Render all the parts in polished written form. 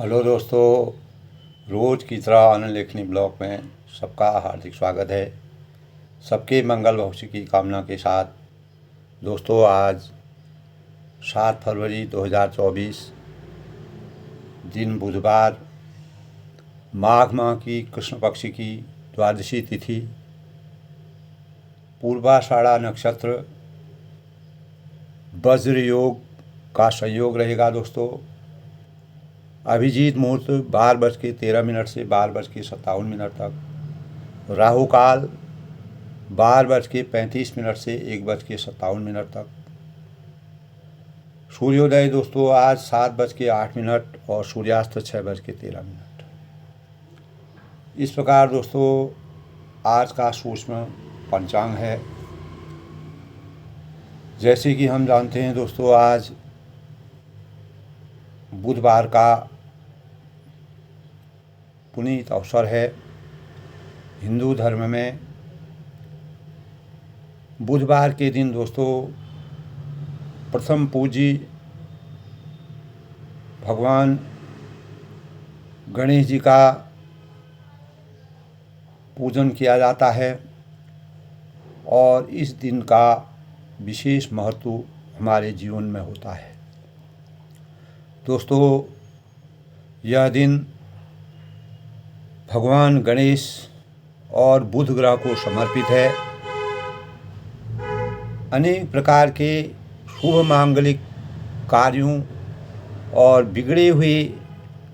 Hello दोस्तों, रोज़ की तरह आनंद लेखनी ब्लॉग में सबका हार्दिक स्वागत है। सबके मंगल भविष्य की कामना के साथ दोस्तों, आज 7 फरवरी 2024 दिन बुधवार, माघ माह की कृष्ण पक्ष की द्वादशी तिथि, पूर्वाषाढ़ा नक्षत्र, वज्र योग का संयोग रहेगा दोस्तों। अभिजीत मुहूर्त 12:13 से 12:57 तक, राहु काल 12:35 से 1:57 तक, सूर्योदय दोस्तों आज 7:08 और सूर्यास्त 6:13। इस प्रकार दोस्तों आज का सूक्ष्म पंचांग है। जैसे कि हम जानते हैं दोस्तों, आज बुधवार का पुनीत अवसर है। हिंदू धर्म में बुधवार के दिन दोस्तों प्रथम पूजी भगवान गणेश जी का पूजन किया जाता है और इस दिन का विशेष महत्व हमारे जीवन में होता है। दोस्तों, यह दिन भगवान गणेश और बुध ग्रह को समर्पित है। अनेक प्रकार के शुभ मांगलिक कार्यों और बिगड़े हुए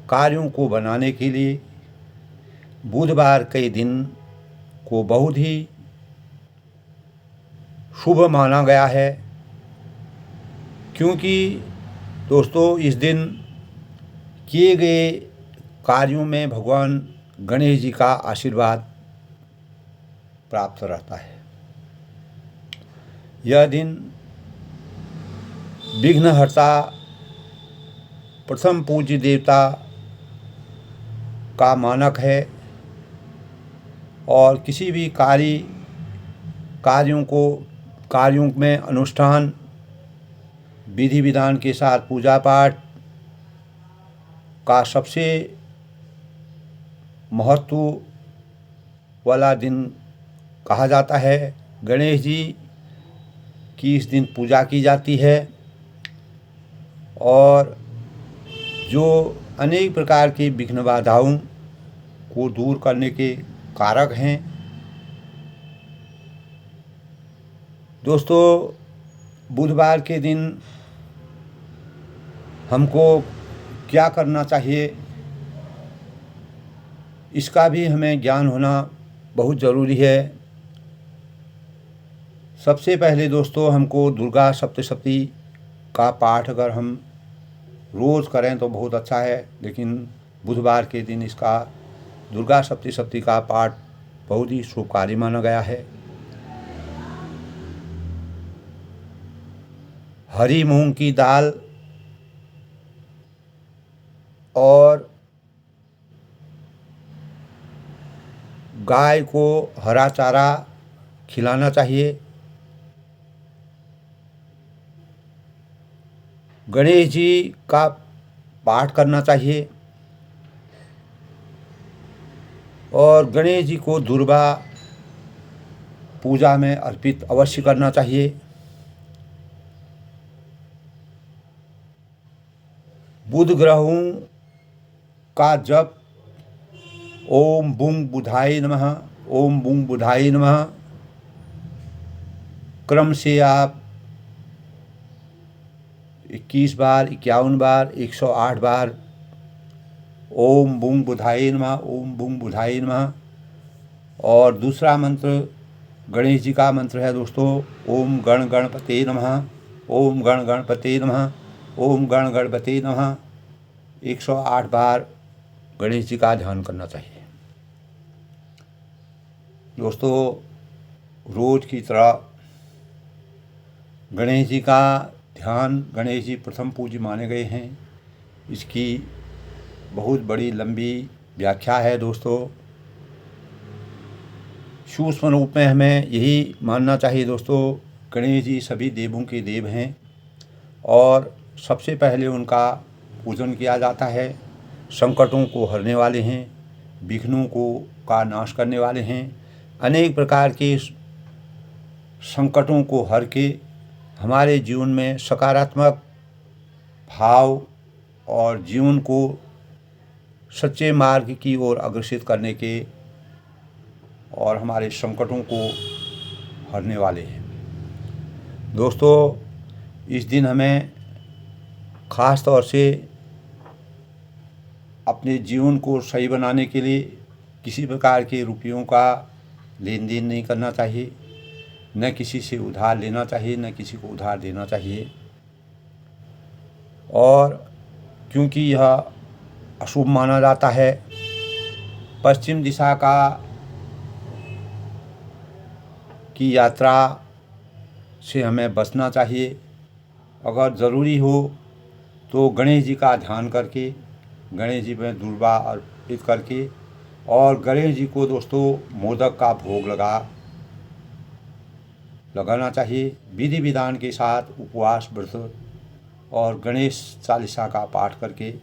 कार्यों को बनाने के लिए बुधवार के दिन को बहुत ही शुभ माना गया है, क्योंकि दोस्तों इस दिन किए गए कार्यों में भगवान गणेश जी का आशीर्वाद प्राप्त रहता है। यह दिन विघ्नहर्ता, प्रथम पूज्य देवता का मानक है और किसी भी कार्यों में अनुष्ठान विधि विधान के साथ पूजा पाठ का सबसे महत्व वाला दिन कहा जाता है। गणेश जी की इस दिन पूजा की जाती है और जो अनेक प्रकार की विघ्न बाधाओं को दूर करने के कारक हैं। दोस्तों, बुधवार के दिन हमको क्या करना चाहिए, इसका भी हमें ज्ञान होना बहुत ज़रूरी है। सबसे पहले दोस्तों हमको दुर्गा सप्तशती का पाठ अगर हम रोज़ करें तो बहुत अच्छा है, लेकिन बुधवार के दिन इसका दुर्गा सप्तशती का पाठ बहुत ही शुभकारी माना गया है। हरी मूंग की दाल और गाय को हरा चारा खिलाना चाहिए। गणेश जी का पाठ करना चाहिए और गणेश जी को दुर्वा पूजा में अर्पित अवश्य करना चाहिए। बुध ग्रहों का जप ओम बुंग बुधाय नमः, ओम बुंग बुधाय नमः क्रम से आप 21 बार, 51 बार, 108 बार ओम बुंग बुधाय नमः, ओम बुंग बुधाय नमः। और दूसरा मंत्र गणेश जी का मंत्र है दोस्तों, ओम गण गणपते नमः, ओम गण गणपते नमः, ओम गण गणपते नमः। 108 बार गणेश जी का ध्यान करना चाहिए। दोस्तों, रोज की तरह गणेश जी का ध्यान, गणेश जी प्रथम पूज्य माने गए हैं। इसकी बहुत बड़ी लंबी व्याख्या है दोस्तों। सूक्ष्म रूप में हमें यही मानना चाहिए दोस्तों, गणेश जी सभी देवों के देव हैं और सबसे पहले उनका पूजन किया जाता है। संकटों को हरने वाले हैं, विघ्नों को का नाश करने वाले हैं। अनेक प्रकार के संकटों को हर के हमारे जीवन में सकारात्मक भाव और जीवन को सच्चे मार्ग की ओर अग्रसित करने के और हमारे संकटों को हरने वाले हैं। दोस्तों, इस दिन हमें ख़ास तौर से अपने जीवन को सही बनाने के लिए किसी प्रकार के रुपयों का लेन देन नहीं करना चाहिए, न किसी से उधार लेना चाहिए, न किसी को उधार देना चाहिए। और क्योंकि यह अशुभ माना जाता है, पश्चिम दिशा की यात्रा से हमें बचना चाहिए। अगर ज़रूरी हो तो गणेश जी का ध्यान करके, गणेश जी में दुर्वा अर्पित करके और गणेश जी को दोस्तों मोदक का भोग लगाना चाहिए। विधि विधान के साथ उपवास व्रत और गणेश चालीसा का पाठ करके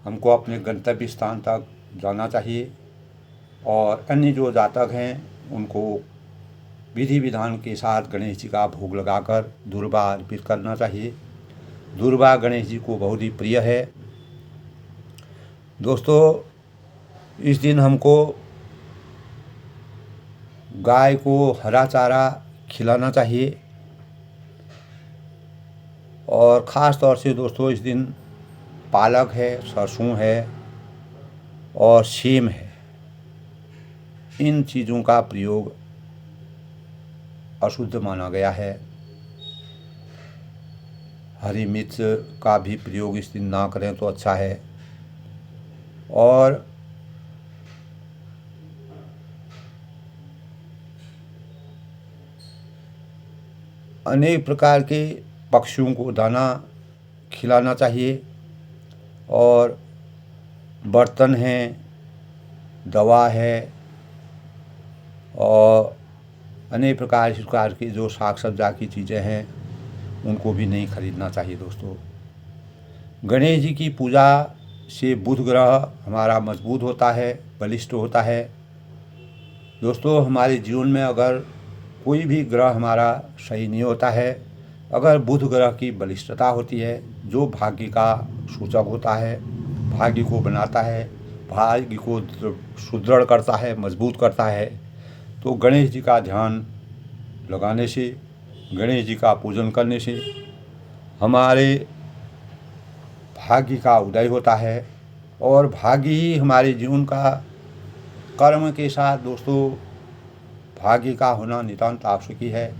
हमको अपने गंतव्य स्थान तक जाना चाहिए। और अन्य जो जातक हैं उनको विधि विधान के साथ गणेश जी का भोग लगाकर दुर्वा अर्पित करना चाहिए। दुर्वा गणेश जी को बहुत ही प्रिय है। दोस्तों, इस दिन हमको गाय को हरा चारा खिलाना चाहिए। और ख़ास तौर से दोस्तों इस दिन पालक है, सरसों है और सेम है, इन चीज़ों का प्रयोग अशुद्ध माना गया है। हरी मिर्च का भी प्रयोग इस दिन ना करें तो अच्छा है। और अनेक प्रकार के पक्षियों को दाना खिलाना चाहिए। और बर्तन हैं, दवा है और अनेक प्रकार की जो साग सब्जा की चीज़ें हैं उनको भी नहीं खरीदना चाहिए। दोस्तों, गणेश जी की पूजा से बुध ग्रह हमारा मजबूत होता है, बलिष्ठ होता है। दोस्तों, हमारे जीवन में अगर कोई भी ग्रह हमारा सही नहीं होता है, अगर बुध ग्रह की बलिष्ठता होती है जो भाग्य का सूचक होता है, भाग्य को बनाता है, भाग्य को सुदृढ़ करता है, मजबूत करता है, तो गणेश जी का ध्यान लगाने से, गणेश जी का पूजन करने से हमारे भाग्य का उदय होता है। और भाग्य ही हमारे जीवन का कर्म के साथ दोस्तों भाग्य का होना नितांत आवश्यक है।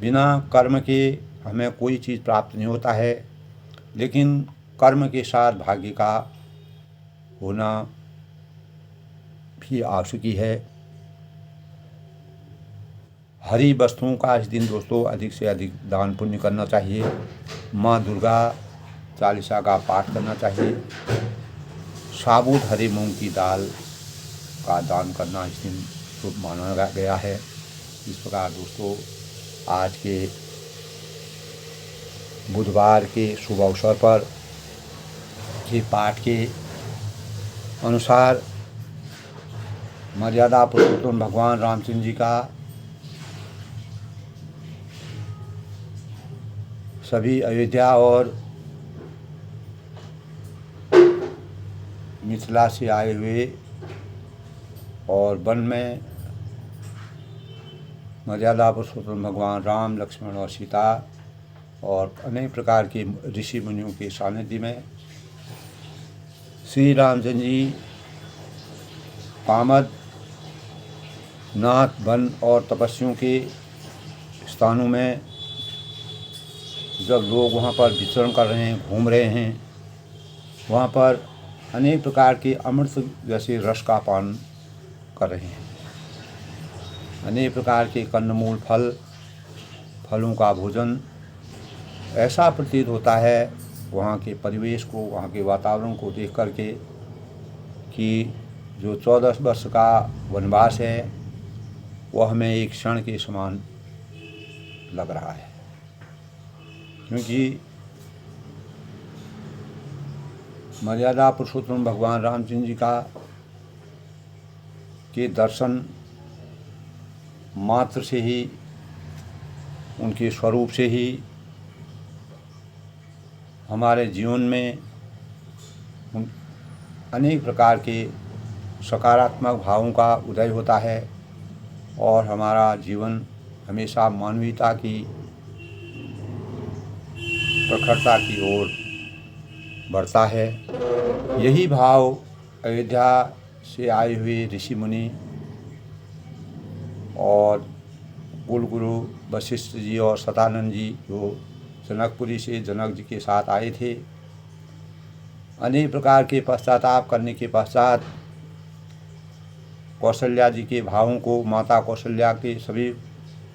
बिना कर्म के हमें कोई चीज़ प्राप्त नहीं होता है, लेकिन कर्म के साथ भाग्य का होना भी आवश्यक है। हरी वस्तुओं का इस दिन दोस्तों अधिक से अधिक दान पुण्य करना चाहिए। माँ दुर्गा चालीसा का पाठ करना चाहिए। साबुत हरे मूंग की दाल का दान करना इस दिन शुभ माना गया है। इस प्रकार दोस्तों आज के बुधवार के शुभ अवसर पर के पाठ के अनुसार मर्यादा पुरुषोत्तम भगवान रामचंद्र जी का सभी अयोध्या और मिथिला से आए हुए और वन में मर्यादा पुरुषोत्तम भगवान राम, लक्ष्मण और सीता और अनेक प्रकार के ऋषि मुनियों के सानिध्य में श्री रामचंद्र जी कामद, नाथ, वन और तपस्वियों के स्थानों में जब लोग वहाँ पर विचरण कर रहे हैं, घूम रहे हैं, वहाँ पर अनेक प्रकार के अमृत जैसे रस का पान कर रहे हैं। अनेक प्रकार के कंदमूल फलों का भोजन ऐसा प्रतीत होता है वहाँ के परिवेश को, वहाँ के वातावरण को देख कर के कि जो 14 वर्ष का वनवास है वह हमें एक क्षण के समान लग रहा है। क्योंकि मर्यादा पुरुषोत्तम भगवान रामचंद्र जी का के दर्शन मात्र से ही, उनके स्वरूप से ही हमारे जीवन में अनेक प्रकार के सकारात्मक भावों का उदय होता है और हमारा जीवन हमेशा मानवीयता की प्रखरता की ओर बढ़ता है। यही भाव अयोध्या से आए हुए ऋषि मुनि और कुल गुरु वशिष्ठ जी और सतानंद जी जो जनकपुरी से जनक जी के साथ आए थे, अनेक प्रकार के पश्चाताप करने के पश्चात कौशल्या जी के भावों को, माता कौशल्या के सभी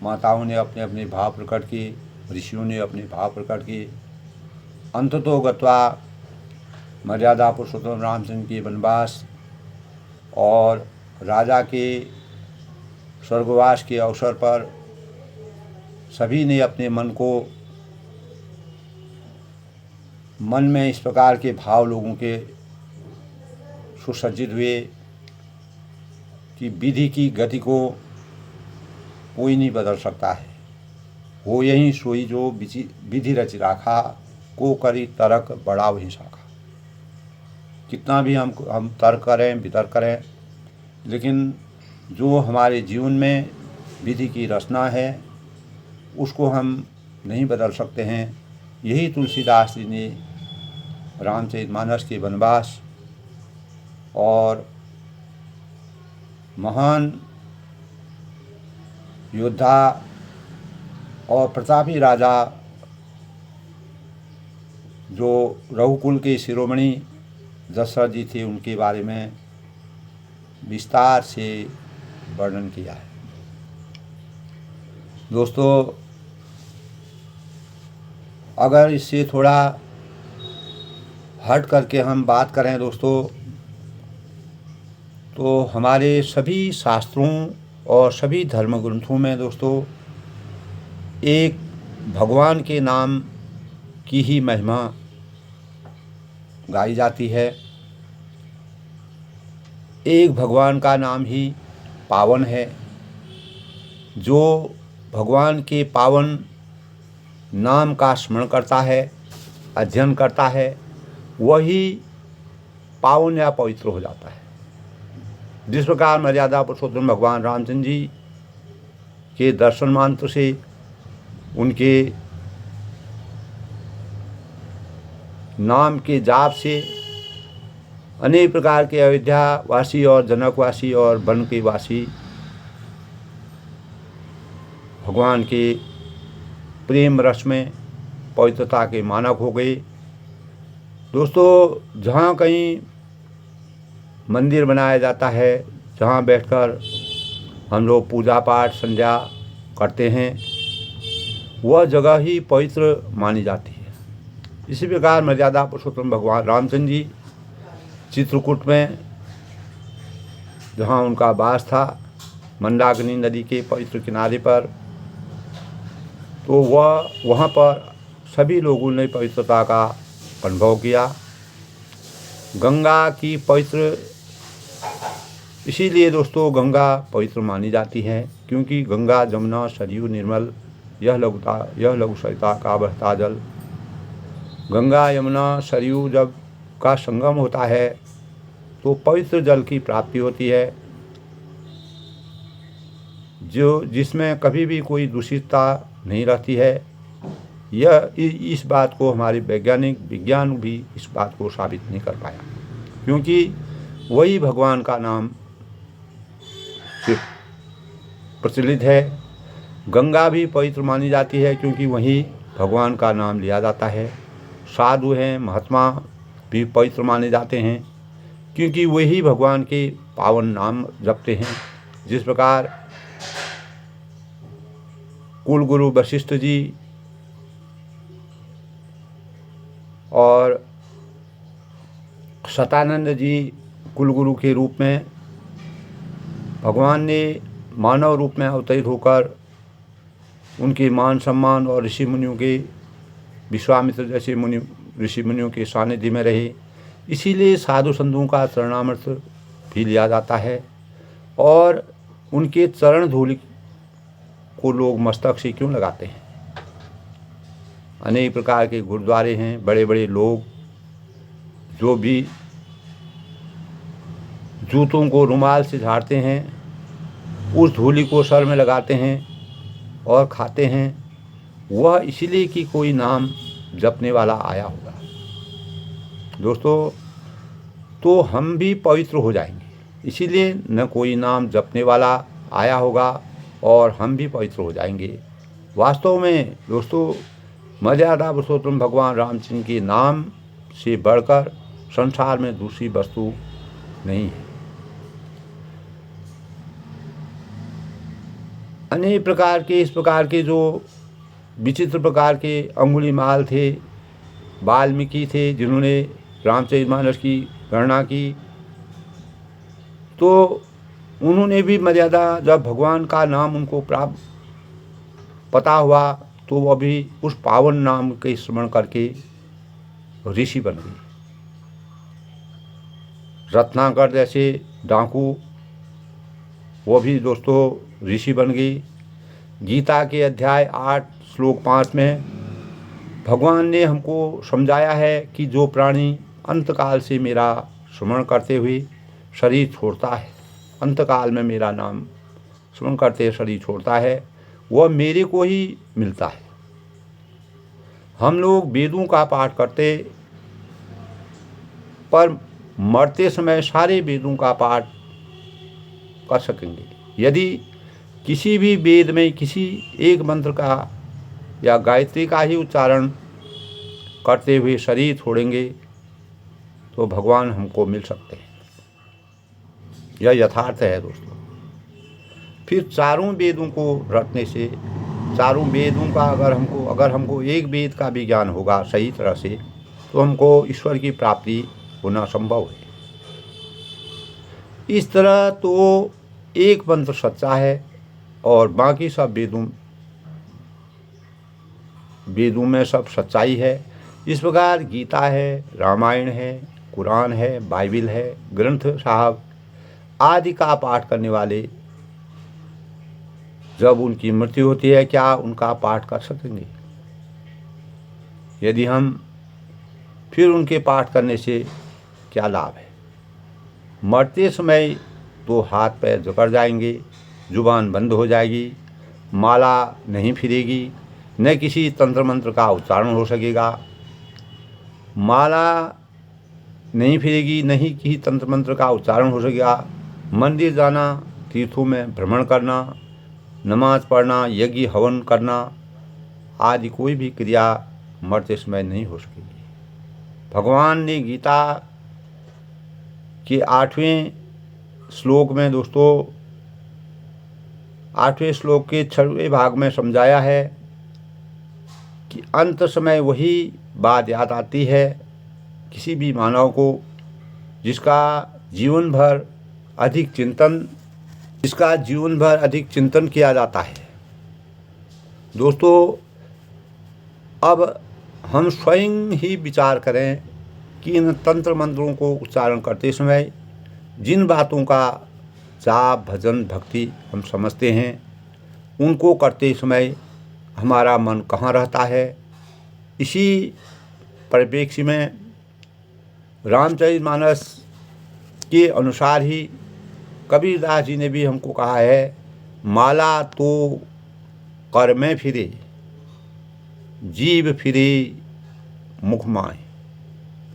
माताओं ने अपने अपने भाव प्रकट किए, ऋषियों ने अपने भाव प्रकट किए। अंततो गत्वा मर्यादा पुरुषोत्तम रामचंद्र के वनवास और राजा के स्वर्गवास के अवसर पर सभी ने अपने मन में इस प्रकार के भाव लोगों के सुसज्जित हुए कि विधि की गति को कोई नहीं बदल सकता है। हो यही सोई जो विधि रच राखा, को करी तर्क बड़ा वही शाखा। कितना भी हम तर्क करें, वितर्क करें, लेकिन जो हमारे जीवन में विधि की रचना है उसको हम नहीं बदल सकते हैं। यही तुलसीदास जी ने रामचरितमानस के वनवास और महान योद्धा और प्रतापी राजा जो रघुकुल के शिरोमणि दशरथ जी थे, उनके बारे में विस्तार से वर्णन किया है। दोस्तों, अगर इससे थोड़ा हट करके हम बात करें दोस्तों, तो हमारे सभी शास्त्रों और सभी धर्म ग्रंथों में दोस्तों एक भगवान के नाम की ही महिमा गाई जाती है। एक भगवान का नाम ही पावन है। जो भगवान के पावन नाम का स्मरण करता है, अध्ययन करता है, वही पावन या पवित्र हो जाता है। जिस प्रकार मर्यादा पुरुषोत्तम भगवान रामचंद्र जी के दर्शन मात्र से, उनके नाम के जाप से अनेक प्रकार के अयोध्या वासी और जनकवासी और वन के वासी भगवान के प्रेम रस में पवित्रता के मानक हो गए। दोस्तों, जहाँ कहीं मंदिर बनाया जाता है, जहाँ बैठकर हम लोग पूजा पाठ संध्या करते हैं, वह जगह ही पवित्र मानी जाती है। इसी प्रकार मर्यादा पुरुषोत्तम भगवान रामचंद्र जी चित्रकूट में जहाँ उनका वास था, मंदाकिनी नदी के पवित्र किनारे पर, तो वह वहाँ पर सभी लोगों ने पवित्रता का अनुभव किया। गंगा की पवित्र, इसीलिए दोस्तों गंगा पवित्र मानी जाती है, क्योंकि गंगा जमुना सरयू निर्मल यह लघु सरिता का बहता जल। गंगा यमुना सरयू जब का संगम होता है तो पवित्र जल की प्राप्ति होती है, जिसमें कभी भी कोई दूषितता नहीं रहती है। इस बात को हमारे विज्ञान भी इस बात को साबित नहीं कर पाया, क्योंकि वही भगवान का नाम प्रचलित है। गंगा भी पवित्र मानी जाती है क्योंकि वहीं भगवान का नाम लिया जाता है। साधु हैं, महात्मा भी पवित्र माने जाते हैं क्योंकि वही भगवान के पावन नाम जपते हैं। जिस प्रकार कुल गुरु वशिष्ठ जी और सतानंद जी कुल गुरु के रूप में भगवान ने मानव रूप में अवतरित होकर उनके मान सम्मान और ऋषि मुनियों के, विश्वामित्र जैसे ऋषि मुनियों के सानिध्य में रहे। इसीलिए साधु संतों का चरणामृत भी लिया जाता है और उनके चरण धूलि को लोग मस्तक से क्यों लगाते हैं। अनेक प्रकार के गुरुद्वारे हैं, बड़े बड़े लोग जो भी जूतों को रुमाल से झाड़ते हैं, उस धूलि को सर में लगाते हैं और खाते हैं, वह इसलिए कि कोई नाम जपने वाला आया होगा। दोस्तों, तो हम भी पवित्र हो जाएंगे, इसीलिए न कोई नाम जपने वाला आया होगा और हम भी पवित्र हो जाएंगे। वास्तव में दोस्तों, मर्यादा पुरुषोत्तम भगवान रामचंद्र के नाम से बढ़कर संसार में दूसरी वस्तु नहीं है। अनेक प्रकार के इस प्रकार के जो विचित्र प्रकार के अंगुलीमाल थे, वाल्मीकि थे, जिन्होंने रामचरितमानस की गणना की, तो उन्होंने भी मर्यादा, जब भगवान का नाम उनको प्राप्त पता हुआ तो वह भी उस पावन नाम के स्मरण करके ऋषि बन गए। रत्नाकर जैसे डाकू, वो भी दोस्तों ऋषि बन गई। गीता के अध्याय 8 श्लोक 5 में भगवान ने हमको समझाया है कि जो प्राणी अंतकाल से मेरा स्मरण करते हुए शरीर छोड़ता है, अंतकाल में मेरा नाम स्मरण करते शरीर छोड़ता है, वह मेरे को ही मिलता है। हम लोग वेदों का पाठ करते, पर मरते समय सारे वेदों का पाठ कर सकेंगे। यदि किसी भी वेद में किसी एक मंत्र का या गायत्री का ही उच्चारण करते हुए शरीर छोड़ेंगे तो भगवान हमको मिल सकते हैं। यह यथार्थ है दोस्तों। फिर चारों वेदों को रटने से, चारों वेदों का अगर हमको एक वेद का भी ज्ञान होगा सही तरह से, तो हमको ईश्वर की प्राप्ति होना संभव है। इस तरह तो एक मंत्र सच्चा है और बाकी सब वेदों में सब सच्चाई है। इस प्रकार गीता है, रामायण है, कुरान है, बाइबिल है, ग्रंथ साहब आदि का पाठ करने वाले जब उनकी मृत्यु होती है, क्या उनका पाठ कर सकेंगे? यदि हम फिर उनके पाठ करने से क्या लाभ है? मरते समय तो हाथ पैर जकड़ जाएंगे, जुबान बंद हो जाएगी, माला नहीं फिरेगी, न किसी तंत्र मंत्र का उच्चारण हो सकेगा। माला नहीं फिरेगी, नहीं किसी तंत्र मंत्र का उच्चारण हो सकेगा। मंदिर जाना, तीर्थों में भ्रमण करना, नमाज पढ़ना, यज्ञ हवन करना आदि कोई भी क्रिया मरते समय नहीं हो सकेगी। भगवान ने गीता के 8वें श्लोक में दोस्तों, 8वें श्लोक के 6वें भाग में समझाया है कि अंत समय वही बात याद आती है किसी भी मानव को जिसका जीवन भर अधिक चिंतन किया जाता है। दोस्तों, अब हम स्वयं ही विचार करें कि इन तंत्र मंत्रों को उच्चारण करते समय जिन बातों का जाप, भजन, भक्ति हम समझते हैं, उनको करते समय हमारा मन कहाँ रहता है। इसी परिप्रेक्ष्य में रामचरितमानस के अनुसार ही कबीरदास जी ने भी हमको कहा है, माला तो कर में फिरे, जीव फिरे मुख माय।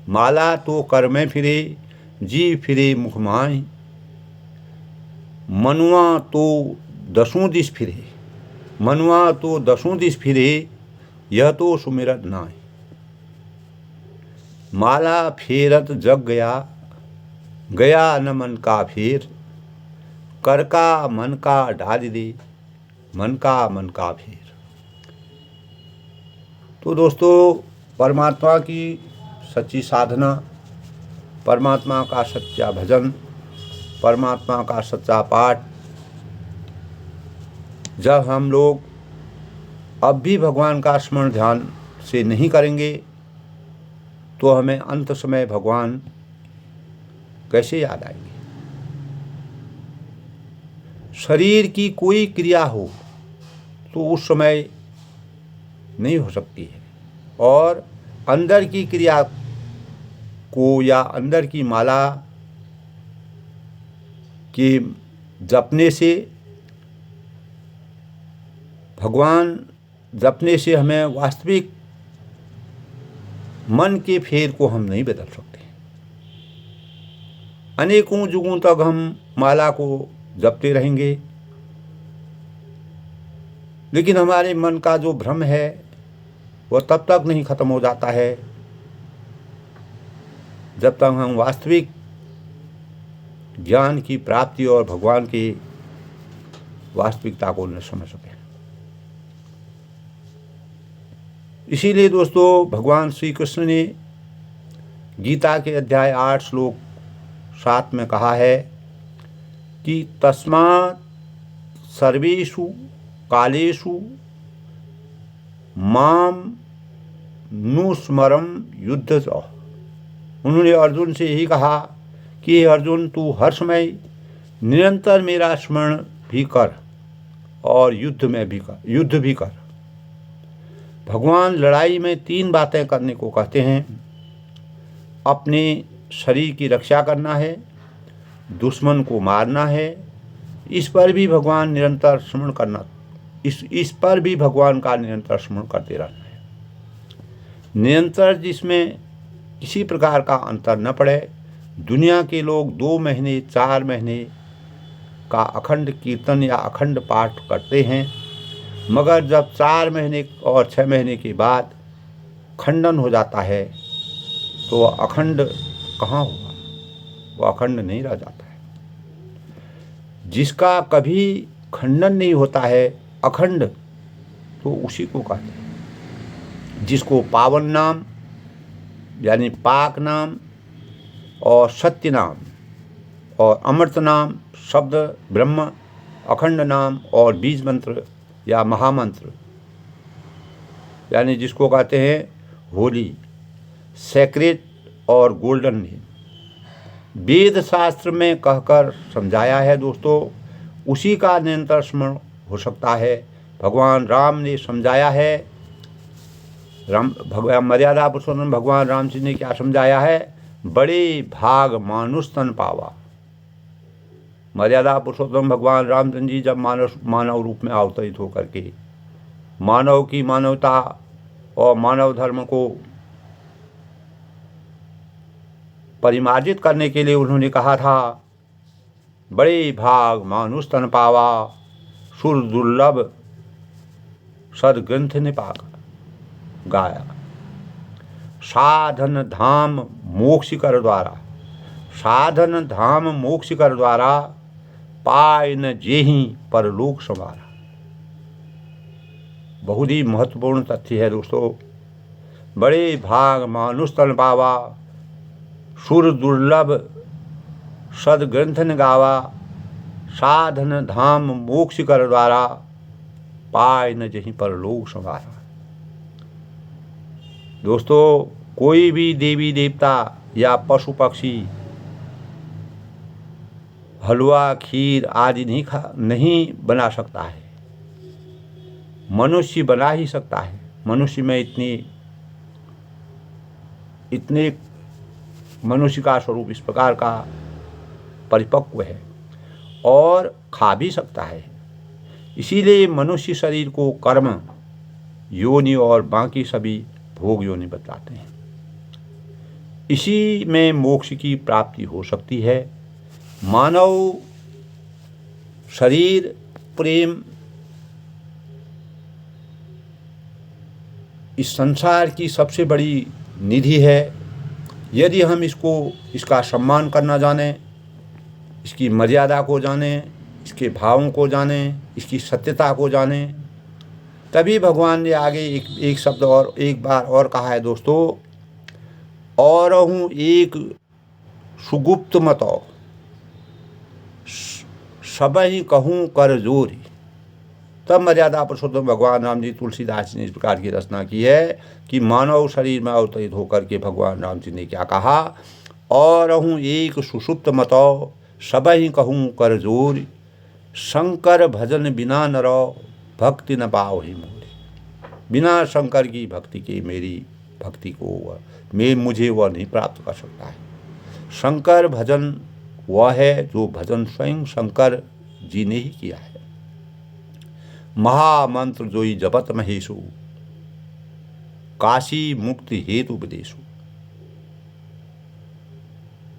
माला तो कर में फिरे, जीव फिरे मुख माय। मनुआ तो दसों दिस फिरे, मनुआ तो दसों दिस फिरे, यह तो सुमिरत नाय। माला फेरत जग गया, गया न मन का फेर। कर का मन का डाल दे, मन का फेर। तो दोस्तों, परमात्मा की सच्ची साधना, परमात्मा का सच्चा भजन, परमात्मा का सच्चा पाठ जब हम लोग अब भी भगवान का स्मरण ध्यान से नहीं करेंगे तो हमें अंत समय भगवान कैसे याद आएंगे? शरीर की कोई क्रिया हो तो उस समय नहीं हो सकती है, और अंदर की क्रिया को या अंदर की माला के जपने से, भगवान जपने से हमें वास्तविक मन के फेर को हम नहीं बदल सकते। अनेकों युगों तक हम माला को जपते रहेंगे, लेकिन हमारे मन का जो भ्रम है वह तब तक नहीं खत्म हो जाता है जब तक हम वास्तविक ज्ञान की प्राप्ति और भगवान की वास्तविकता को न समझ सकें। इसीलिए दोस्तों, भगवान श्री कृष्ण ने गीता के अध्याय 8 श्लोक 7 में कहा है कि तस्मात् सर्वेषु कालेषु माम नुस्मरम युद्धत। उन्होंने अर्जुन से यही कहा कि हे अर्जुन, तू हर समय निरंतर मेरा स्मरण भी कर और युद्ध भी कर। भगवान लड़ाई में 3 बातें करने को कहते हैं। अपने शरीर की रक्षा करना है, दुश्मन को मारना है, इस पर भी भगवान निरंतर स्मरण करना, इस पर भी भगवान का निरंतर स्मरण करते रहना है। निरंतर जिसमें किसी प्रकार का अंतर न पड़े। दुनिया के लोग 2 महीने 4 महीने का अखंड कीर्तन या अखंड पाठ करते हैं, मगर जब 4 महीने और 6 महीने के बाद खंडन हो जाता है तो वह अखंड कहाँ होगा? वो अखंड नहीं रह जाता है। जिसका कभी खंडन नहीं होता है, अखंड, तो उसी को कहते हैं। जिसको पावन नाम यानी पाक नाम और सत्य नाम और अमृत नाम, शब्द ब्रह्म, अखंड नाम और बीज मंत्र या महामंत्र, यानी जिसको कहते हैं होली, सेक्रेट और गोल्डन नेम, वेद शास्त्र में कहकर समझाया है दोस्तों, उसी का निरंतर स्मरण हो सकता है। भगवान राम ने समझाया है, भगवान मर्यादा पुरुषोत्तम भगवान राम जी ने क्या समझाया है? बड़े भाग मानुष तन पावा। मर्यादा पुरुषोत्तम भगवान रामचंद्र जी जब मानव रूप में अवतरित होकर के मानव की मानवता और मानव धर्म को परिमार्जित करने के लिए उन्होंने कहा था, बड़े भाग मानुष तन पावा, सुर दुर्लभ सदग्रंथ ने पागा गाया। साधन धाम मोक्ष कर द्वारा, साधन धाम मोक्ष कर द्वारा, पाय न जेहि परलोक संवारा। बहुत ही महत्वपूर्ण तथ्य है दोस्तों। बड़े भाग मानुष तन पावा, सुर दुर्लभ सदग्रंथ न गावा, साधन धाम मोक्ष कर द्वारा, पाय न जेहि परलोक संवारा। दोस्तों, कोई भी देवी देवता या पशु पक्षी हलवा खीर आदि नहीं बना सकता है, मनुष्य बना ही सकता है। मनुष्य में इतने मनुष्य का स्वरूप इस प्रकार का परिपक्व है और खा भी सकता है। इसीलिए मनुष्य शरीर को कर्म योनि और बाकी सभी भोग योनि बतलाते हैं। इसी में मोक्ष की प्राप्ति हो सकती है। मानव शरीर प्रेम इस संसार की सबसे बड़ी निधि है। यदि हम इसका सम्मान करना जानें, इसकी मर्यादा को जानें, इसके भावों को जानें, इसकी सत्यता को जानें, तभी भगवान ने आगे एक शब्द और एक बार और कहा है दोस्तों, और हूँ एक सुगुप्त मतो सब ही कहूँ कर जोरी। तब मर्यादा पुरुषोत्तम भगवान राम जी तुलसीदास जी ने इस प्रकार की रचना की है कि मानव शरीर में अवतरित होकर के भगवान राम जी ने क्या कहा, और रहूँ एक सुषुप्त मतौ, सबहि कहूँ कर जोर, शंकर भजन बिना नरौ, भक्ति न पावहि मोर। बिना शंकर की भक्ति के मेरी भक्ति को मुझे वह नहीं प्राप्त कर सकता है। शंकर भजन वह है जो भजन स्वयं शंकर जी ने ही किया है। महामंत्र जोई जपत महेशु, काशी मुक्ति हेतु उपदेशु।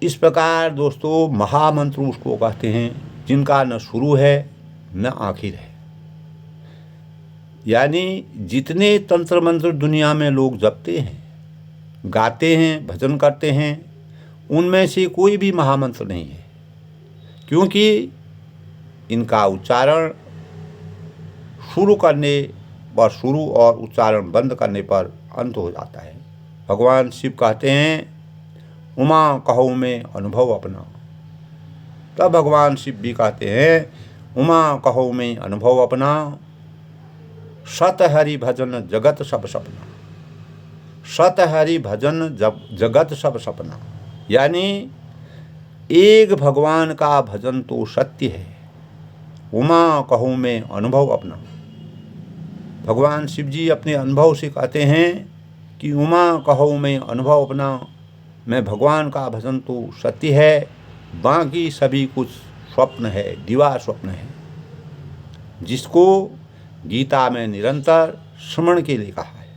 इस प्रकार दोस्तों महामंत्र उसको कहते हैं जिनका न शुरू है न आखिर है। यानी जितने तंत्र मंत्र दुनिया में लोग जपते हैं, गाते हैं, भजन करते हैं, उनमें से कोई भी महामंत्र नहीं है, क्योंकि इनका उच्चारण शुरू करने पर शुरू और उच्चारण बंद करने पर अंत हो जाता है। भगवान शिव कहते हैं उमा कहो में अनुभव अपना। तब भगवान शिव भी कहते हैं उमा कहो में अनुभव अपना, सत हरि भजन जगत सब सपना। सत हरि भजन जगत सब सपना, यानी एक भगवान का भजन तो सत्य है। उमा कहो में अनुभव अपना। भगवान शिव जी अपने अनुभव से कहते हैं कि उमा कहो में अनुभव अपना, मैं भगवान का भजन तो सत्य है, बाकी सभी कुछ स्वप्न है, दिवा स्वप्न है, जिसको गीता में निरंतर श्रवण के लिए कहा है।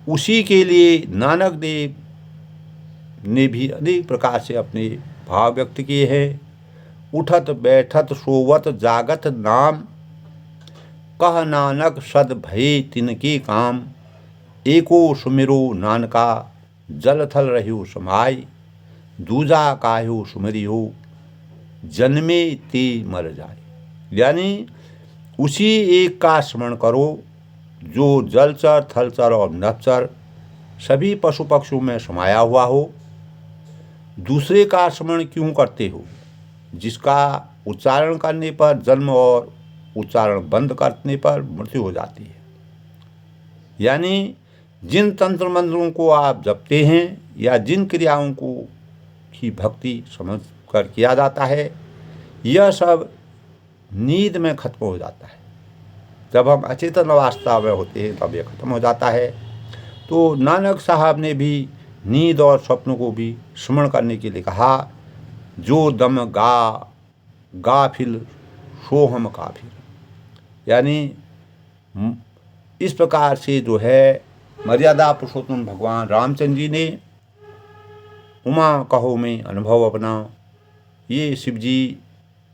उसी के लिए नानक देव ने भी अनेक प्रकार से अपने भाव व्यक्त किए हैं। उठत बैठत सोवत जागत नाम, कह नानक सद भये तिनके काम। एको सुमिरो नानका जल थल रहियो समाई, दूजा काह्यो सुमरियो जन्मे ते मर जाए। यानी उसी एक का स्मरण करो जो जलचर, थलचर और नभचर सभी पशु पक्षियों में समाया हुआ हो। दूसरे का स्मरण क्यों करते हो, जिसका उच्चारण करने पर जन्म और उच्चारण बंद करने पर मृत्यु हो जाती है। यानी जिन तंत्र मंत्रों को आप जपते हैं या जिन क्रियाओं को की भक्ति समझ कर किया जाता है, यह सब नींद में खत्म हो जाता है। जब हम अचेतन अवस्था में होते हैं तब यह खत्म हो जाता है। तो नानक साहब ने भी नींद और स्वप्न को भी स्मरण करने के लिए कहा, जो दम गाफिल सो हम काफिल। यानी इस प्रकार से जो है मर्यादा पुरुषोत्तम भगवान रामचंद्र जी ने उमा कहो में अनुभव अपना, ये शिव जी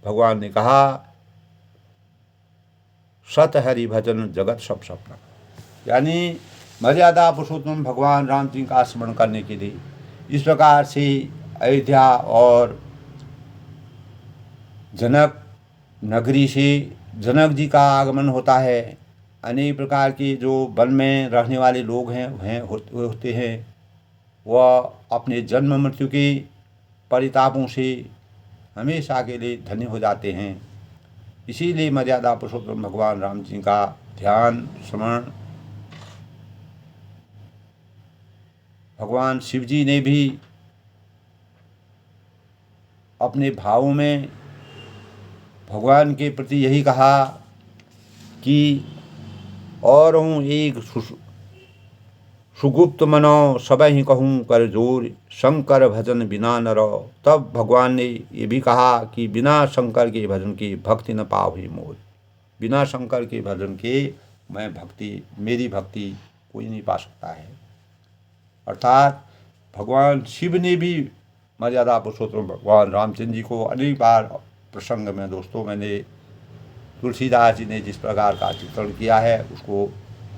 भगवान ने कहा सत हरि भजन जगत सब सपना। यानी मर्यादा पुरुषोत्तम भगवान राम जी का स्मरण करने के लिए इस प्रकार से अयोध्या और जनक नगरी से जनक जी का आगमन होता है। अनेक प्रकार के जो वन में रहने वाले लोग हैं होते हैं, वह अपने जन्म मृत्यु के परितापों से हमेशा के लिए धन्य हो जाते हैं। इसीलिए मर्यादा पुरुषोत्तम भगवान राम जी का ध्यान स्मरण भगवान शिव जी ने भी अपने भावों में भगवान के प्रति यही कहा कि और हूँ एक सुगुप्त मनो, सबहि कहूँ कर जोर, शंकर भजन बिना न रहो। तब भगवान ने ये भी कहा कि बिना शंकर के भजन की भक्ति न पावहि मोर। बिना शंकर के भजन के मेरी भक्ति कोई नहीं पा सकता है। अर्थात भगवान शिव ने भी मर्यादा पुरुषोत्तम भगवान रामचंद्र जी को अनेक बार प्रसंग में दोस्तों मैंने तुलसीदास जी ने जिस प्रकार का चित्रण किया है उसको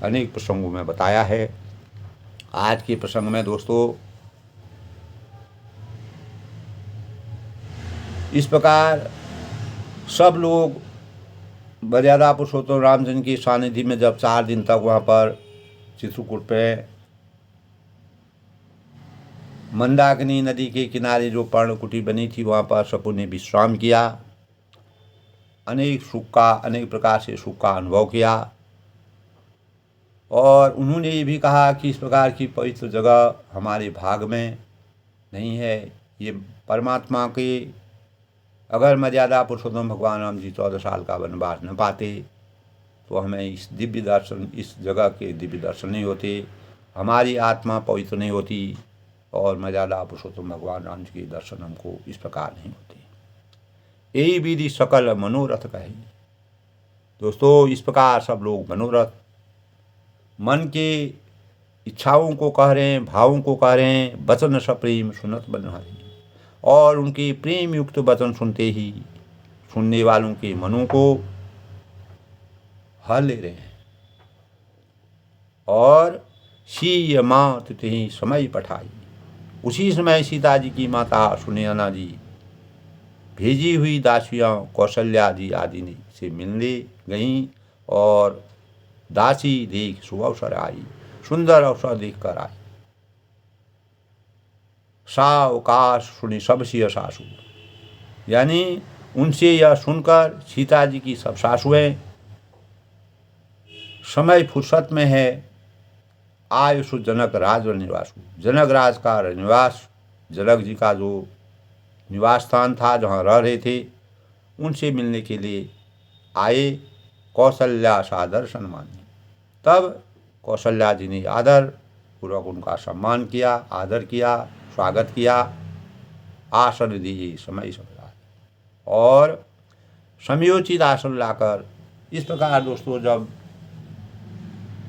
अनेक प्रसंगों में बताया है। आज के प्रसंग में दोस्तों इस प्रकार सब लोग मर्यादा पुरुषोत्तम रामचंद्र की सानिध्य में जब 4 दिन तक वहाँ पर चित्रकूट पे मंदाकिनी नदी के किनारे जो पर्णकुटी बनी थी वहाँ पर सबों ने विश्राम किया, अनेक प्रकार से सुख का अनुभव किया। और उन्होंने ये भी कहा कि इस प्रकार की पवित्र जगह हमारे भाग में नहीं है। ये परमात्मा के, अगर मर्यादा पुरुषोत्तम भगवान राम जी 14 साल का वनवास न पाते तो हमें इस दिव्य दर्शन, इस जगह के दिव्य दर्शन नहीं होते, हमारी आत्मा पवित्र नहीं होती और मर्यादा पुरुषोत्तम भगवान राम जी के दर्शन हमको इस प्रकार नहीं होते। यही विधि सकल मनोरथ कहे। दोस्तों, इस प्रकार सब लोग मनोरथ, मन के इच्छाओं को कह रहे हैं, भावों को कह रहे हैं, वचन सप्रेम सुनत बनिहारी, और उनके प्रेम युक्त वचन सुनते ही सुनने वालों के मनों को हर ले रहे हैं। और सी मात तिहि समय पठाई, उसी समय सीता जी की माता सुनैना जी भेजी हुई दासियां कौशल्या जी आदि से मिलने गईं और दासी देख शुभ अवसर आई, सुंदर अवसर देख कर आई। सावकाश सुनी सब सिय सासू, यानी उनसे यह सुनकर सीता जी की सब सासुएं समय फुर्सत में है आयुषु जनक राज निवासु, जनक राज का निवास, जनक जी का जो निवास स्थान था जहाँ रह रहे थे, उनसे मिलने के लिए आए। कौशल्या सादर सम्मान, तब कौशल्या जी ने आदर पूर्वक उनका सम्मान किया, आदर किया, स्वागत किया। आसन दिए समय समझा, और समयोचित आसन लाकर, इस प्रकार दोस्तों जब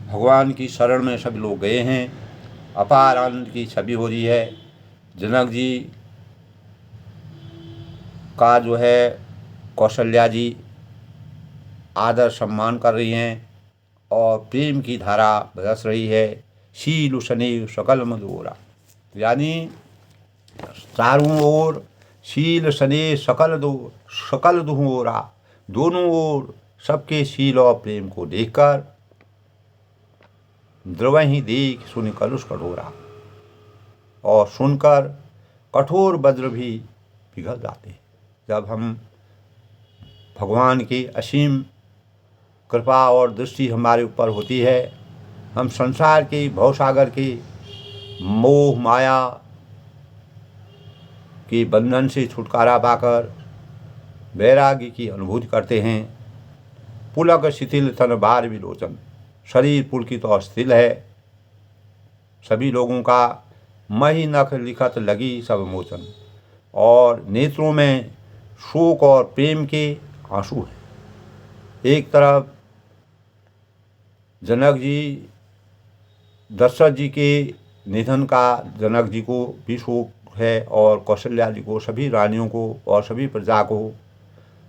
भगवान की शरण में सभी लोग गए हैं, अपार आनंद की छवि हो रही है। जनक जी का जो है कौशल्या जी आदर सम्मान कर रही हैं और प्रेम की धारा बरस रही है। शील शनि सकल मधुरा, यानी चारों ओर शील शनि सकल दुहोरा, दोनों ओर सबके शील और प्रेम को देखकर द्रवहि देख सुनि कलुष कठोरा, और सुनकर कठोर वज्र भी पिघल जाते हैं। जब हम भगवान की असीम कृपा और दृष्टि हमारे ऊपर होती है, हम संसार के भवसागर के मोह माया के बंधन से छुटकारा पाकर वैराग्य की अनुभूति करते हैं। पुलक शिथिल तन बार विलोचन, शरीर पुलकित और स्थिर है। सभी लोगों का मही नख लिखत लगी सब मोचन, और नेत्रों में शोक और प्रेम के आंसू हैं। एक तरफ जनक जी, दशरथ जी के निधन का जनक जी को भी शोक है, और कौशल्या जी को, सभी रानियों को और सभी प्रजा को,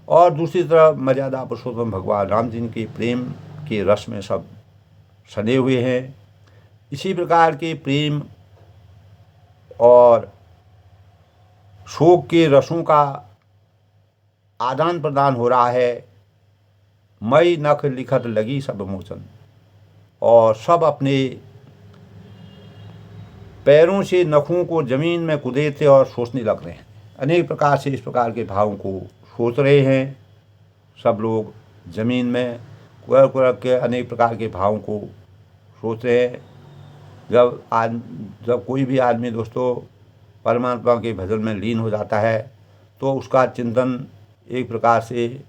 और दूसरी तरफ मर्यादा पुरुषोत्तम भगवान राम जी के प्रेम के रस में सब सने हुए हैं। इसी प्रकार के प्रेम और शोक के रसों का आदान प्रदान हो रहा है। मई नख लिखत लगी सब मोचन, और सब अपने पैरों से नखों को जमीन में कुदेरते और सोचने लग रहे हैं। अनेक प्रकार से इस प्रकार के भावों को सोच रहे हैं। सब लोग जमीन में कुरक कुरक के अनेक प्रकार के भावों को सोच रहे हैं। जब कोई भी आदमी दोस्तों परमात्मा के भजन में लीन हो जाता है तो उसका चिंतन एक प्रकार से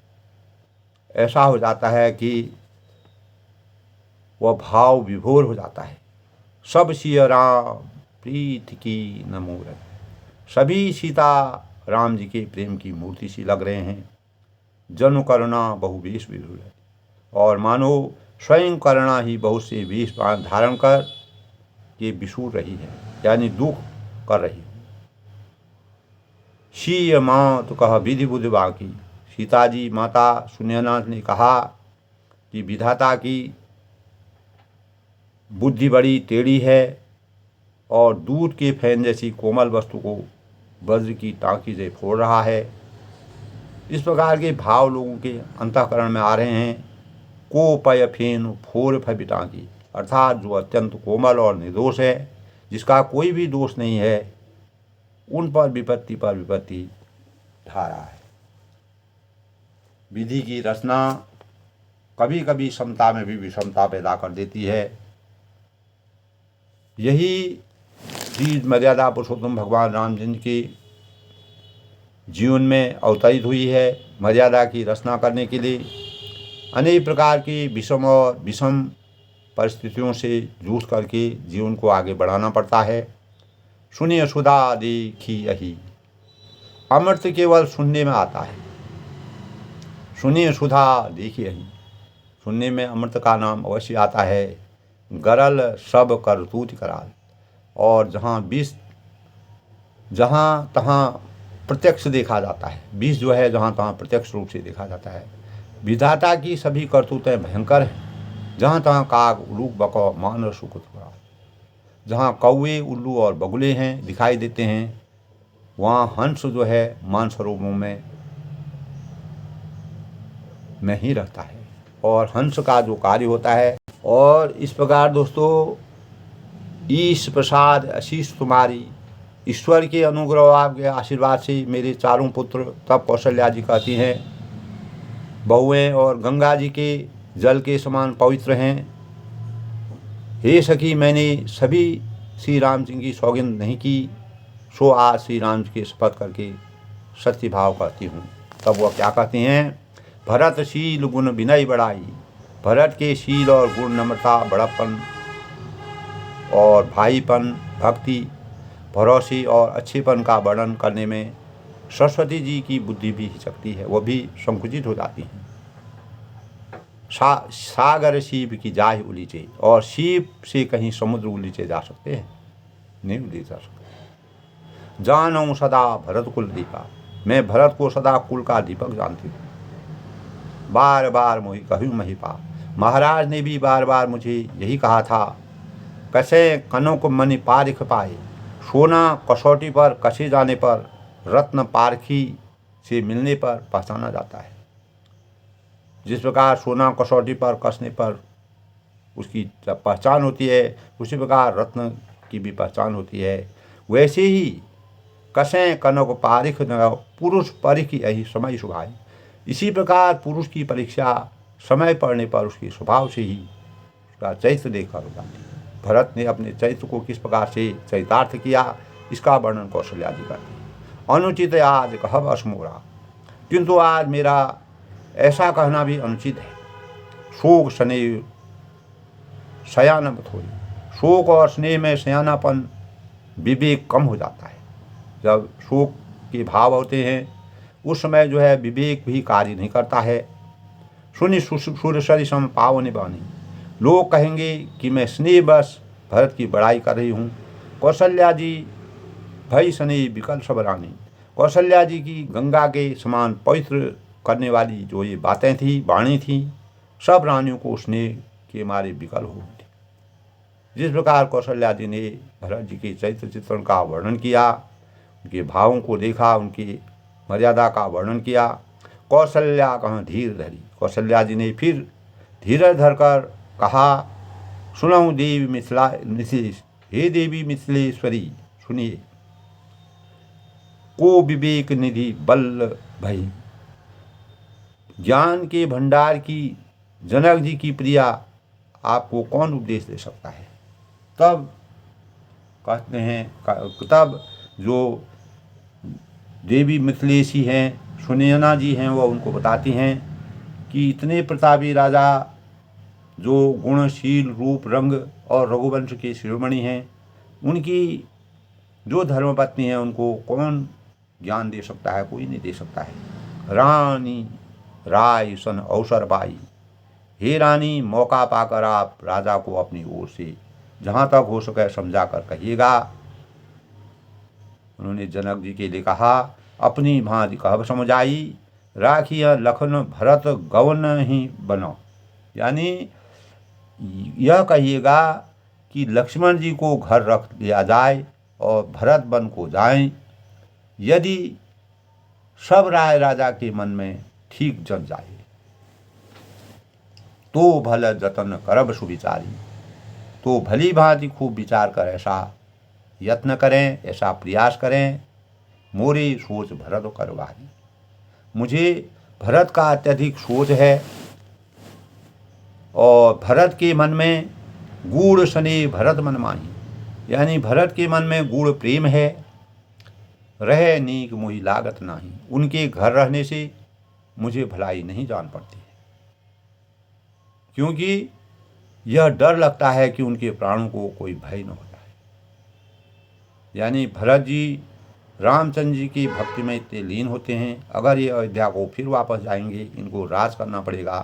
ऐसा हो जाता है कि वह भाव विभोर हो जाता है। सब सिय राम प्रीत की न मूरत, सभी सीता राम जी के प्रेम की मूर्ति सी लग रहे हैं। जन करुणा बहु वेश विधुर, और मानो स्वयं करुणा ही बहुत से वेश धारण कर ये विसूर रही है, यानी दुख कर रही है। शीय माँ तो कहा विधि बुद्धि बाकी, सीता जी माता सुनैना ने कहा कि विधाता की बुद्धि बड़ी टेढ़ी है, और दूध के फैन जैसी कोमल वस्तु को वज्र की टाँकी से फोड़ रहा है। इस प्रकार के भाव लोगों के अंतःकरण में आ रहे हैं। को पय फेन फोर फबि टाँकी, अर्थात जो अत्यंत कोमल और निर्दोष है, जिसका कोई भी दोष नहीं है, उन पर विपत्ति ढा रहा है। विधि की रचना कभी कभी समता में भी विषमता पैदा कर देती है। यही श्री मर्यादा पुरुषोत्तम भगवान रामचंद्र के जीवन में अवतरित हुई है। मर्यादा की रचना करने के लिए अनेक प्रकार की विषम परिस्थितियों से जूझ करके जीवन को आगे बढ़ाना पड़ता है। सुनिए सुधा देखी यही, अमृत केवल सुनने में आता है। सुनिए सुधा देखी यही, सुनने में अमृत का नाम अवश्य आता है। गरल सब करतूत कराल, और जहाँ तहाँ प्रत्यक्ष देखा जाता है। विष जो है जहाँ तहाँ प्रत्यक्ष रूप से देखा जाता है। विधाता की सभी करतूतें भयंकर हैं। जहाँ तहाँ काग उल्लू बकौ मान सुकुत, जहाँ कौवे उल्लू और बगुले हैं दिखाई देते हैं, वहाँ हंस जो है मानसरोवरों में ही रहता है, और हंस का जो कार्य होता है। और इस प्रकार दोस्तों, ईश प्रसाद आशीष तुम्हारी, ईश्वर के अनुग्रह आपके आशीर्वाद से मेरे चारों पुत्र, तब कौशल्या जी कहती हैं, बहुएं और गंगा जी के जल के समान पवित्र हैं। हे सखी, मैंने सभी श्री राम जी की सौगंध नहीं की, सो आज श्री राम जी के शपथ करके सत्य भाव करती हूँ। तब वह क्या कहती हैं, भरत शील गुण विनय बढ़ाई। भरत के शील और गुण नम्रता, बड़प्पन और भाईपन, भक्ति, भरोसे और अच्छेपन का वर्णन करने में सरस्वती जी की बुद्धि भी हिचकती है, वह भी संकुचित हो जाती हैं। सागर शिव की जाहि उलीचे, और शिव से कहीं समुद्र उलीचे जा सकते हैं? नहीं उलीचे जा सकते। जानऊँ सदा भरत कुल दीपा, मैं भरत को सदा कुल का दीपक जानती हूँ। बार बार मोहि कहूँ महिपा, महाराज ने भी बार बार मुझे यही कहा था। कैसे कनों को मनि पारिख पाए, सोना कसौटी पर कसे जाने पर, रत्न पारखी से मिलने पर पहचाना जाता है। जिस प्रकार सोना कसौटी पर कसने पर उसकी जब पहचान होती है, उसी प्रकार रत्न की भी पहचान होती है। वैसे ही कसें कनक पारिख न, पुरुष परिख यही समय सुभाई। इसी प्रकार पुरुष की परीक्षा समय पड़ने पर उसके स्वभाव से ही उसका चरित्र देखकर हो जाती है। भरत ने अपने चरित्र को किस प्रकार से चरितार्थ किया, इसका वर्णन कौशल्या जी करते हैं। अनुचित आज कहब असमोरा, किंतु आज मेरा ऐसा कहना भी अनुचित है। शोक स्नेह सयानपत हो, शोक और स्नेह में सयानापन विवेक कम हो जाता है। जब शोक के भाव होते हैं उस समय जो है विवेक भी कार्य नहीं करता है। सुनि सूर्य सम पावनि बानी, लोग कहेंगे कि मैं स्नेह बस भरत की बड़ाई कर रही हूँ। कौशल्या जी भई स्नेह विकल सब रानी, कौशल्या जी की गंगा के समान पवित्र करने वाली जो ये बातें थी, वाणी थी, सब रानियों को स्नेह के मारे विकल हो गई। जिस प्रकार कौशल्या जी ने भरत जी के चरित्र चित्रण का वर्णन किया, उनके भावों को देखा, उनकी मर्यादा का वर्णन किया। कौशल्या कहाँ धीर धरी, कौशल्या जी ने फिर धीरज धरकर कहा, सुनऊँ देवी मिथिलेश, हे देवी मिथिलेश्वरी सुनिए। को विवेक निधि बल भई, ज्ञान के भंडार की जनक जी की प्रिया आपको कौन उपदेश दे सकता है। तब कहते हैं, तब जो देवी मिथिलेशी हैं, सुनयना जी हैं, वह उनको बताती हैं कि इतने प्रतापी राजा जो गुणशील रूप रंग और रघुवंश के शिरोमणि हैं, उनकी जो धर्मपत्नी है उनको कौन ज्ञान दे सकता है? कोई नहीं दे सकता है। रानी राय सन अवसर पाई, हे रानी मौका पाकर आप राजा को अपनी ओर से जहाँ तक हो सके समझा कर कहिएगा। उन्होंने जनक जी के लिए कहा, अपनी भांति कहब समझाई, राखिया लखन भरत गवन ही बनो, यानी यह कहिएगा कि लक्ष्मण जी को घर रख लिया जाए और भरत वन को जाएं। यदि सब राय राजा के मन में ठीक जग जाए तो भल जतन करब सुविचारी, तो भली भांति खूब विचार कर ऐसा यत्न करें, ऐसा प्रयास करें। मोरी सोच भरत करवारी, मुझे भरत का अत्यधिक सोच है और भरत के मन में गूढ़ स्नेह भरत मन माही, यानी भरत के मन में गूढ़ प्रेम है, रहे नीक मोहि लागत नाही, उनके घर रहने से मुझे भलाई नहीं जान पड़ती है, क्योंकि यह डर लगता है कि उनके प्राणों को कोई भय न हो जाए। यानी भरत जी रामचंद्र जी की भक्ति में इतने लीन होते हैं, अगर ये अयोध्या को फिर वापस जाएंगे, इनको राज करना पड़ेगा,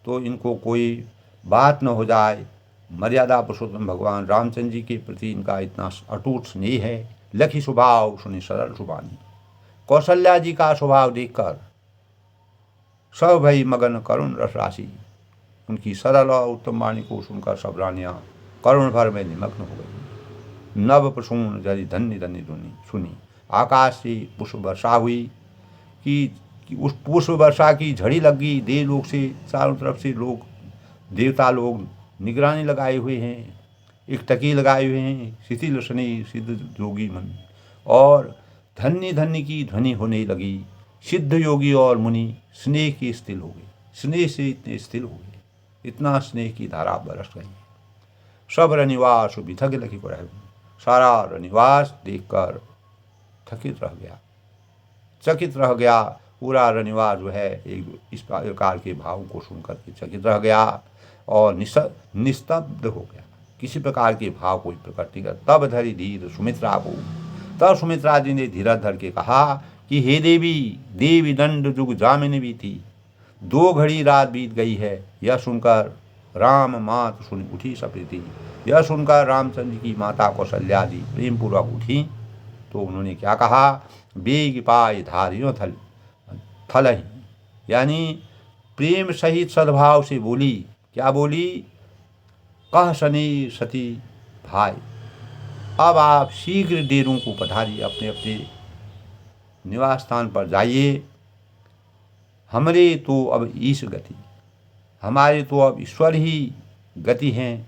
तो इनको कोई बात न हो जाए। मर्यादा पुरुषोत्तम भगवान रामचंद्र जी के प्रति इनका इतना अटूट स्नेह है। लखी स्वभाव सुनी सरल सुबानी, कौशल्या जी का स्वभाव देखकर सब भई मगन करुण रस राशि, उनकी सरल और उत्तम वाणी को सुनकर सब रानियाँ करुण भर में निमग्न हो गई। नव प्रसून जरी धन्य धन्य धुनी सुनी, आकाश से पुष्प वर्षा हुई कि उस पुष्प वर्षा की झड़ी लग गई। देवलोक से चारों तरफ से लोग, देवता लोग निगरानी लगाए हुए हैं, एक टकी लगाए हुए हैं, शिथिल शनि सिद्ध जोगी मन, और धन्य धन्य की ध्वनि होने लगी। सिद्ध योगी और मुनि स्नेह की स्थिल हो गए, स्नेह से इतने स्थिल हो गए, इतना स्नेह की धारा बरस गई। सब रनिवास बिथक लखी को रह, सारा रनिवास देखकर थकित रह गया, चकित रह गया। पूरा रनिवास जो है एक इस प्रकार के भाव को सुनकर के चकित रह गया और निस्तब्ध हो गया, किसी प्रकार के भाव कोई प्रकट नहीं कर। तब धरी धीर सुमित्रा को, तब सुमित्रा जी ने धीरज धर के कहा कि हे देवी, देवी दंड जुग जामिनी भी थी, 2 घड़ी रात बीत गई है। यह सुनकर राम मात सुन उठी सप्रीति, यह सुनकर रामचंद्र की माता कौशल्या जी प्रेम पूर्वक उठी, तो उन्होंने क्या कहा, बेग पाए धारियों थल ही, यानी प्रेम सहित सद्भाव से बोली। क्या बोली, कह सनी सती भाई, अब आप शीघ्र डेरों को पधारिए, अपने अपने निवास स्थान पर जाइए। हमरे तो अब ईश गति, हमारे तो अब ईश्वर ही गति हैं।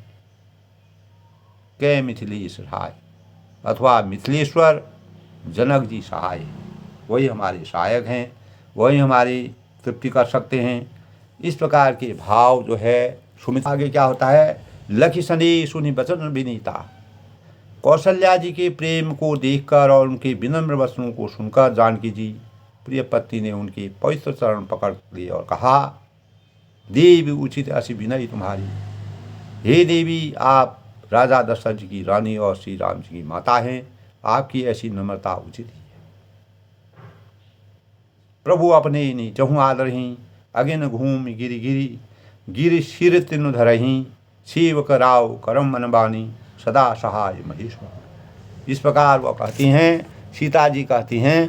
कै मिथिलेश सहाय, अथवा मिथिलेश्वर जनक जी सहाय हैं, वही हमारे सहायक हैं, वही हमारी तृप्ति कर सकते हैं। इस प्रकार के भाव जो है सुमित्रा। आगे क्या होता है, लखी सनी सुनी वचन विनीता, कौशल्या जी के प्रेम को देखकर और उनके विनम्र वचनों को सुनकर जानकी जी प्रिय पत्नी ने उनके पवित्र चरण पकड़ लिए और कहा, देवी उचित ऐसी विनय तुम्हारी। हे देवी, आप राजा दशरथ जी की रानी और श्री राम जी की माता हैं, आपकी ऐसी नम्रता उचित ही है। प्रभु अपने ने चहु आदरही, अगिन घूम गिरी गिरी, गिरि शिर तिनु धरही, सेवक राव करम मनबानी, सदा सहाय महेश्वर। इस प्रकार वह कहती हैं, सीता जी कहती हैं,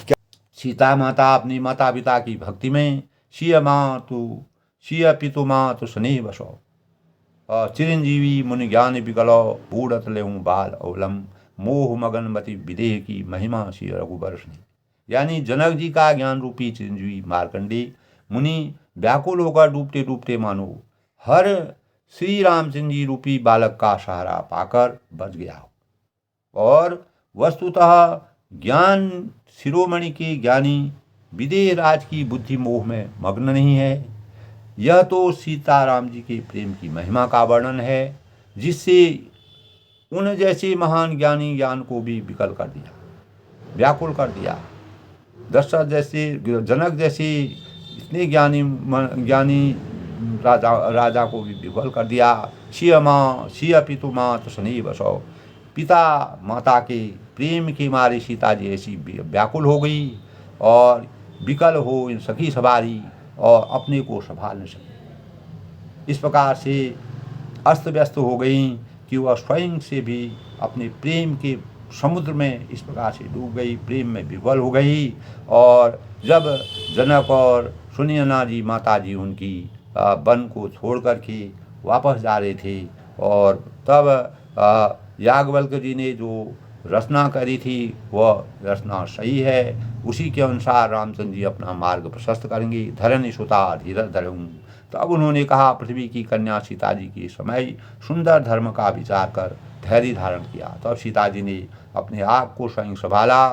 क्या सीता माता अपनी माता पिता की भक्ति में सिय पितु मातु स्नेह बसो, और चिरंजीवी मुनि ज्ञान विकलो, बूढ़त लेहूँ बाल अवलम, मोह मगन मति विदेह की महिमा सिय रघुबर। यानी जनक जी का ज्ञान रूपी चिरंजीवी मार्कंडी मुनि व्याकुल होकर डूबते डूबते मानो हर श्री रामचंद्र जी रूपी बालक का सहारा पाकर बच गया हो। और वस्तुतः ज्ञान शिरोमणि के ज्ञानी विदेह राज की बुद्धि मोह में मग्न नहीं है। यह तो सीताराम जी के प्रेम की महिमा का वर्णन है, जिससे उन जैसे महान ज्ञानी ज्ञान को भी विकल कर दिया, व्याकुल कर दिया। दशरथ जैसे, जनक जैसे इतने ज्ञानी राजा को भी विफल कर दिया। सिय पितु मात स्नेह बसो, पिता माता के प्रेम के मारे सीता जी ऐसी व्याकुल हो गई और विकल हो इन सखी सवारी, और अपने को संभाल नहीं सकी। इस प्रकार से अस्त व्यस्त हो गई कि वह स्वयं से भी अपने प्रेम के समुद्र में इस प्रकार से डूब गई, प्रेम में विफल हो गई। और जब जनक और सुनयना जी माता जी उनकी वन को छोड़ करके वापस जा रहे थे, और तब याज्ञवल्क्य जी ने जो रचना करी थी वह रचना सही है, उसी के अनुसार रामचंद्र जी अपना मार्ग प्रशस्त करेंगे। धरनी सुता धीरज धरऊँ, तब उन्होंने कहा, पृथ्वी की कन्या सीता जी के समय सुंदर धर्म का विचार कर धैर्य धारण किया। तब सीता जी ने अपने आप को स्वयं संभाला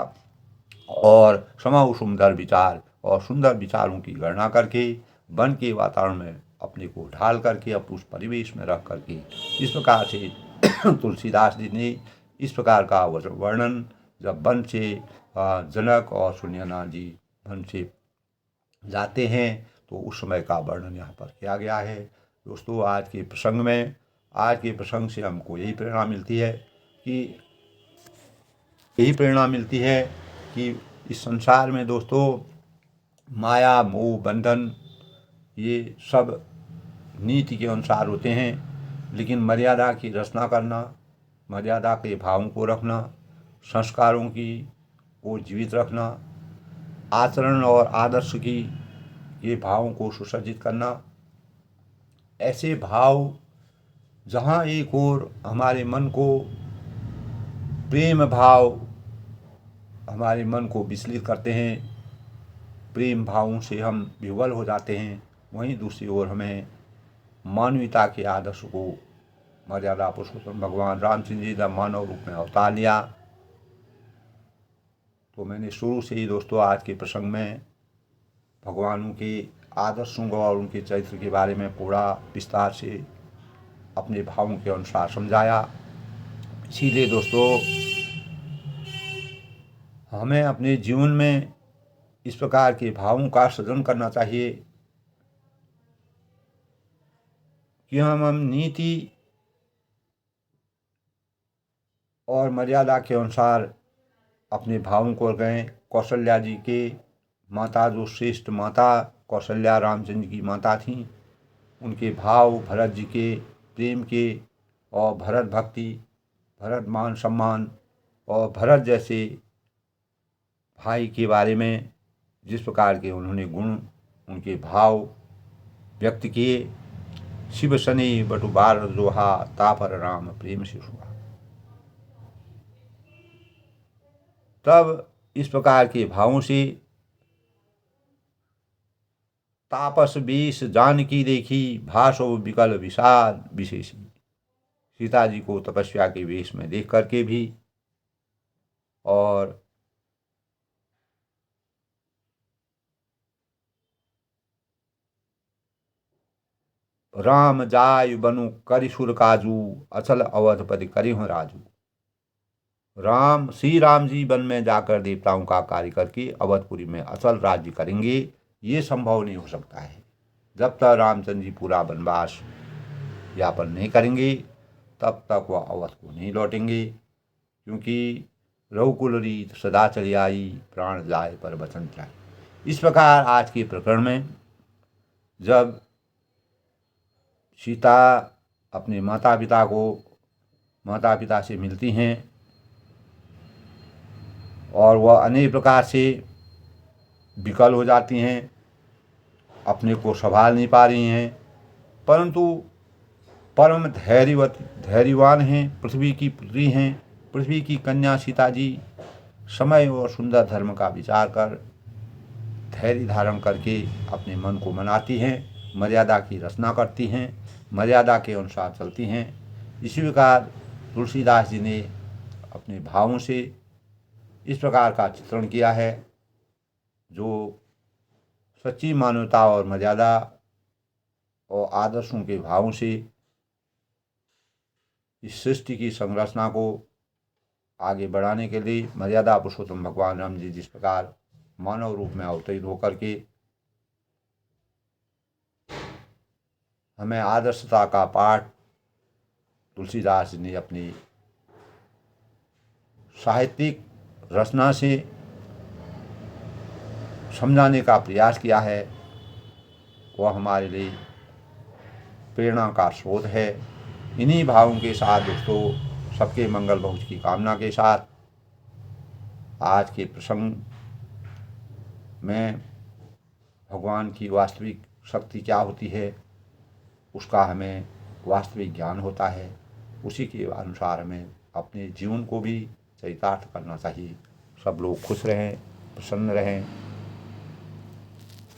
और समूह सुंदर विचार और सुंदर विचारों की गणना करके वन के वातावरण में अपने को ढाल करके, अब उस परिवेश में रख करके इस प्रकार से तुलसीदास जी ने इस प्रकार का वर्णन जब वन से जनक और सूर्यनाथ जी वन से जाते हैं तो उस समय का वर्णन यहाँ पर किया गया है। दोस्तों, आज के प्रसंग से हमको यही प्रेरणा मिलती है कि इस संसार में दोस्तों माया मोह बंधन ये सब नीति के अनुसार होते हैं, लेकिन मर्यादा की रचना करना, मर्यादा के भावों को रखना, संस्कारों को जीवित रखना, आचरण और आदर्श की ये भावों को सुसज्जित करना, ऐसे भाव जहाँ एक ओर हमारे मन को प्रेम भाव हमारे मन को विचलित करते हैं, प्रेम भावों से हम विह्वल हो जाते हैं, वहीं दूसरी ओर हमें मानवीयता के आदर्श को मर्यादा पुरुषोत्तम भगवान रामचंद्र जी जब मानव रूप में अवतार लिया तो मैंने शुरू से ही दोस्तों आज के प्रसंग में भगवानों के आदर्शों और उनके चरित्र के बारे में पूरा विस्तार से अपने भावों के अनुसार समझाया। इसीलिए दोस्तों हमें अपने जीवन में इस प्रकार के भावों का सृजन करना चाहिए कि हम नीति और मर्यादा के अनुसार अपने भावों को रखें। कौशल्या जी के माता, जो श्रेष्ठ माता कौशल्या रामचंद्र की माता थीं, उनके भाव भरत जी के प्रेम के और भरत भक्ति, भरत मान सम्मान और भरत जैसे भाई के बारे में जिस प्रकार के उन्होंने गुण, उनके भाव व्यक्त किए, शिव शनि बटु बार जोहा तापर राम प्रेम से हुआ। तब इस प्रकार के भावों से तापस वेश जानकी देखी, भासो विकल विषाद विशेषी। सीता जी को तपस्या के वेश में देख करके भी और राम जाय बनु करिसुर काजू, अचल अवधपति करिहु राजू। श्री राम जी वन में जाकर देवताओं का कार्य करके अवधपुरी में अचल राज्य करेंगे, ये संभव नहीं हो सकता है। जब तक रामचंद्र जी पूरा वनवास यापन नहीं करेंगे तब तक वह अवध को नहीं लौटेंगे, क्योंकि रघुकुल रीत सदा चली आई, प्राण जाए पर वचन जाए। इस प्रकार आज के प्रकरण में जब सीता अपने माता पिता से मिलती हैं और वह अनेक प्रकार से विकल हो जाती हैं, अपने को संभाल नहीं पा रही हैं, परंतु परम धैर्यवान हैं, पृथ्वी की पुत्री हैं, पृथ्वी की कन्या सीता जी समय और सुंदर धर्म का विचार कर धैर्य धारण करके अपने मन को मनाती हैं, मर्यादा की रचना करती हैं, मर्यादा के अनुसार चलती हैं। इसी प्रकार तुलसीदास जी ने अपने भावों से इस प्रकार का चित्रण किया है, जो सच्ची मानवता और मर्यादा और आदर्शों के भावों से इस सृष्टि की संरचना को आगे बढ़ाने के लिए मर्यादा पुरुषोत्तम भगवान राम जी जिस प्रकार मानव रूप में अवतरित होकर के हमें आदर्शता का पाठ तुलसीदास जी ने अपनी साहित्यिक रचना से समझाने का प्रयास किया है, वह हमारे लिए प्रेरणा का स्रोत है। इन्हीं भावों के साथ दोस्तों सबके मंगल पहुँच की कामना के साथ आज के प्रसंग में भगवान की वास्तविक शक्ति क्या होती है उसका हमें वास्तविक ज्ञान होता है, उसी के अनुसार हमें अपने जीवन को भी चरितार्थ करना चाहिए। सब लोग खुश रहें, प्रसन्न रहें।